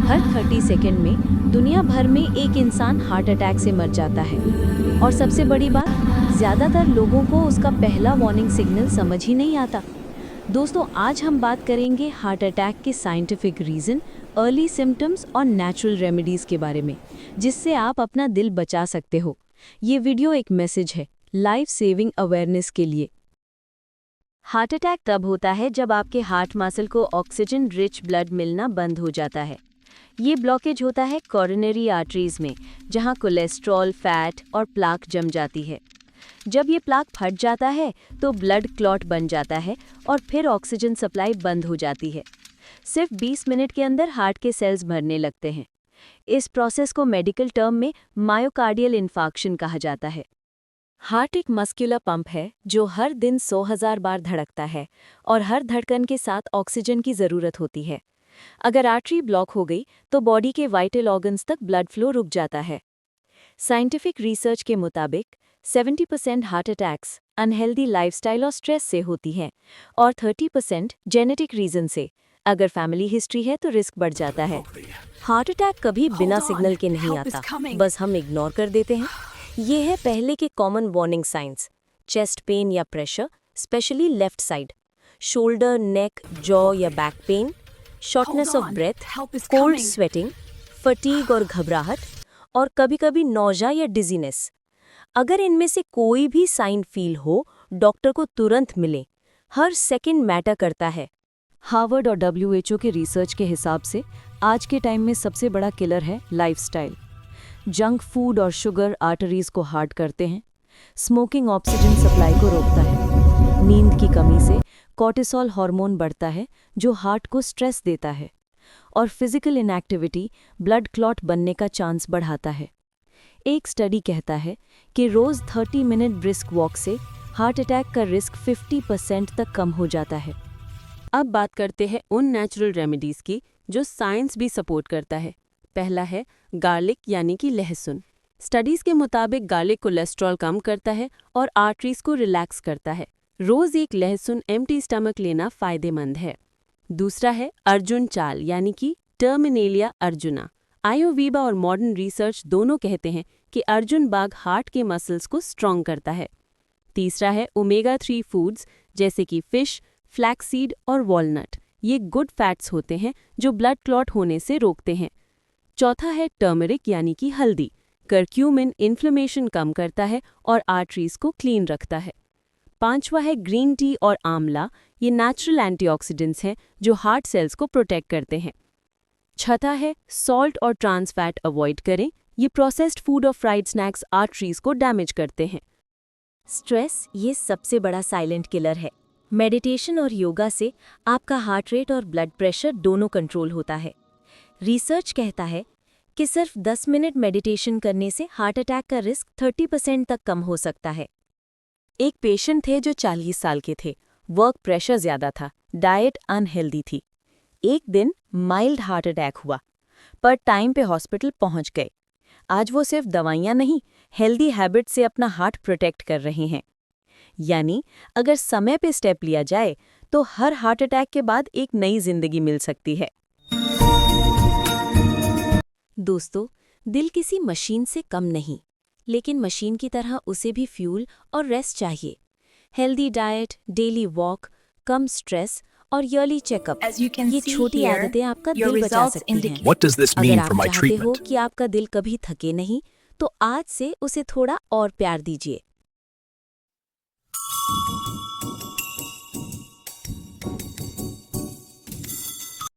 हर 30 second में दुनिया भर में एक इंसान हार्ट अटैक से मर जाता है। और सबसे बड़ी बात, ज़्यादातर लोगों को उसका पहला वार्निंग सिग्नल समझ ही नहीं आता। दोस्तों, आज हम बात करेंगे हार्ट अटैक के साइंटिफिक रीज़न, अर्ली सिम्टम्स और नेचुरल रेमेडीज़ के बारे में, जिससे आप अपना दिल बचा सकते हो। ये वीडियो एक मैसेज है लाइफ सेविंग अवेयरनेस के लिए। हार्ट अटैक तब होता है जब आपके हार्ट मसल को ऑक्सीजन रिच ब्लड मिलना बंद हो जाता है। ये ब्लॉकेज होता है कोरोनरी आर्टरीज में, जहां कोलेस्ट्रॉल, फैट और प्लाक जम जाती है। जब ये प्लाक फट जाता है तो ब्लड क्लॉट बन जाता है और फिर ऑक्सीजन सप्लाई बंद हो जाती है। सिर्फ 20 मिनट के अंदर हार्ट के सेल्स भरने लगते हैं। इस प्रोसेस को मेडिकल टर्म में मायोकार्डियल इन्फार्क्शन कहा जाता है। हार्ट एक मस्कुलर पंप है जो हर दिन 100,000 बार धड़कता है और हर धड़कन के साथ ऑक्सीजन की ज़रूरत होती है। अगर आर्टरी ब्लॉक हो गई तो बॉडी के वाइटल ऑर्गन्स तक ब्लड फ्लो रुक जाता है। साइंटिफिक रिसर्च के मुताबिक 70% हार्ट अटैक्स अनहेल्दी लाइफस्टाइल और स्ट्रेस से होती हैं और 30% जेनेटिक रीज़न से। अगर फैमिली हिस्ट्री है तो रिस्क बढ़ जाता है। हार्ट अटैक कभी बिना सिग्नल के नहीं आता, बस हम इग्नोर कर देते हैं। ये है पहले के common warning signs: chest pain या pressure, specially left side; shoulder, neck, jaw या back pain; shortness of breath, cold sweating, fatigue और घबराहट, और कभी-कभी नौजा या डिजीनेस। अगर इनमें से कोई भी साइन फील हो, डॉक्टर को तुरंत मिलें। हर सेकंड मैटर करता है। हार्वर्ड और WHO के रिसर्च के हिसाब से आज के टाइम में सबसे बड़ा किलर है लाइफस्टाइल। जंक फूड और शुगर आर्टरीज को हार्ड करते हैं। स्मोकिंग ऑक्सीजन सप्लाई को रोकता है। नींद की कमी से कॉर्टिसोल हार्मोन बढ़ता है जो हार्ट को स्ट्रेस देता है। और फिजिकल इनएक्टिविटी ब्लड क्लॉट बनने का चांस बढ़ाता है। एक स्टडी कहता है कि रोज़ 30 मिनट ब्रिस्क वॉक से हार्ट अटैक का रिस्क 50% तक कम हो जाता है। अब बात करते हैं उन नेचुरल रेमेडीज़ की जो साइंस भी सपोर्ट करता है। पहला है गार्लिक यानी कि लहसुन। स्टडीज़ के मुताबिक गार्लिक कोलेस्ट्रॉल कम करता है और आर्टरीज को रिलैक्स करता है। रोज़ एक लहसुन एम्प्टी स्टमक लेना फ़ायदेमंद है। दूसरा है अर्जुन चाल यानी कि टर्मिनेलिया अर्जुना। आयुर्वेदा और मॉडर्न रिसर्च दोनों कहते हैं कि अर्जुन बाग हार्ट के मसल्स को स्ट्रॉन्ग करता है। तीसरा है ओमेगा 3 फूड्स जैसे कि फिश, फ्लैक्सीड और वॉलनट। ये गुड फैट्स होते हैं जो ब्लड क्लॉट होने से रोकते हैं। चौथा है टर्मरिक यानी कि हल्दी। करक्यूमिन इन्फ्लेमेशन कम करता है और आर्टरीज को क्लीन रखता है। पांचवा है ग्रीन टी और आंवला। ये नेचुरल एंटीऑक्सीडेंट्स हैं जो हार्ट सेल्स को प्रोटेक्ट करते हैं। छठा है सॉल्ट और ट्रांस फैट अवॉइड करें। ये प्रोसेस्ड फूड और फ्राइड स्नैक्स आर्टरीज को डैमेज करते हैं। स्ट्रेस ये सबसे बड़ा साइलेंट किलर है। मेडिटेशन और योगा से आपका हार्ट रेट और ब्लड प्रेशर दोनों कंट्रोल होता है। रिसर्च कहता है कि सिर्फ 10 मिनट मेडिटेशन करने से हार्ट अटैक का रिस्क 30% तक कम हो सकता है। एक पेशेंट थे जो 40 साल के थे। वर्क प्रेशर ज़्यादा था, डाइट अनहेल्दी थी। एक दिन माइल्ड हार्ट अटैक हुआ, पर टाइम पे हॉस्पिटल पहुंच गए। आज वो सिर्फ दवाइयाँ नहीं, हेल्दी हैबिट से अपना हार्ट प्रोटेक्ट कर रहे हैं। यानी अगर समय पे स्टेप लिया जाए तो हर हार्ट अटैक के बाद एक नई जिंदगी मिल सकती है। दोस्तों, दिल किसी मशीन से कम नहीं, लेकिन मशीन की तरह उसे भी फ्यूल और रेस्ट चाहिए। हेल्दी डाइट, डेली वॉक, कम स्ट्रेस और ईयरली चेकअप, ये छोटी आदतें आपका दिल बचा सकती हैं। अगर आप चाहते हो कि आपका दिल कभी थके नहीं, तो आज से उसे थोड़ा और प्यार दीजिए।